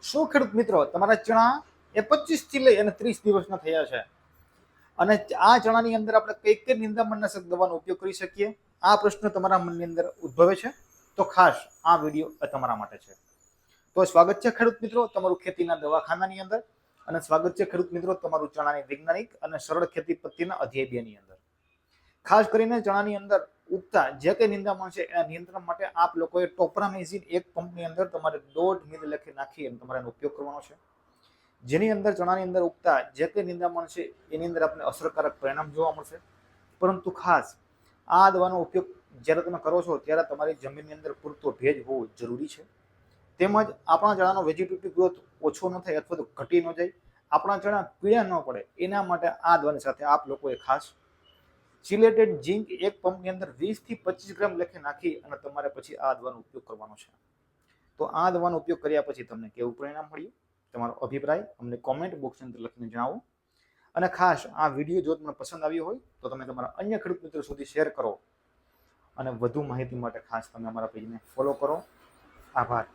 શું ખેડૂત મિત્રો તમારા ચણા એ 25 થી લઈ અને 30 દિવસના થયા છે અને આ ચણાની અંદર આપણે કઈ કઈ નિંદામણનાશક દવાનો ઉપયોગ કરી શકીએ? આ પ્રશ્ન તમારા મનની અંદર ઉદ્ભવે છે તો ખાસ આ વિડીયો તમારા માટે છે. તો સ્વાગત છે ખેડૂત મિત્રો તમારું ખેતીના દવાખાનાની અંદર, અને સ્વાગત છે ખેડૂત મિત્રો તમારું ચણાની વૈજ્ઞાનિક અને સરળ ખેતી પદ્ધતિના અધ્યાય 2 ની અંદર. ખાસ કરીને ચણાની અંદર ઉગતા જે કઈ નિંદામણ છે એના નિયંત્રણ માટે આપ લોકોએ ટોપરામેઝિન એક પંપની અંદર તમારે 1.5 મિલી લખી નાખી અને તમારે એનો ઉપયોગ કરવાનો છે, જેની અંદર ચણાની અંદર ઉગતા જે કઈ નિંદામણ છે એની અંદર આપણે અસરકારક પરિણામ જોવા મળશે. પરંતુ ખાસ આ દવાનો ઉપયોગ જ્યારે તમે કરો છો ત્યારે તમારી જમીનની અંદર પૂરતો ભેજ હોવો જરૂરી છે. તેમજ આપણા ચણાનો વેજીટેટિવ ગ્રોથ ઓછો ન થાય અથવા તો ઘટી ન જાય, આપણા ચણા પીળા ન પડે એના માટે આ દવાની સાથે આપ લોકોએ ખાસ સિલેટેડ ઝીંક એક પંપની અંદર 20 થી 25 ગ્રામ લખી નાખી અને તમારે પછી આ દવાનો ઉપયોગ કરવાનો છે. તો આ દવાનો ઉપયોગ કર્યા પછી તમને કેવું પરિણામ મળ્યું, તમારો અભિપ્રાય અમને કોમેન્ટ બોક્સની અંદર લખીને જણાવો. અને ખાસ આ વિડીયો જો તમને પસંદ આવ્યો હોય તો તમે તમારા અન્ય ખેડૂત મિત્રો સુધી શેર કરો, અને વધુ માહિતી માટે ખાસ તમે અમારા પેજને ફોલો કરો. આભાર.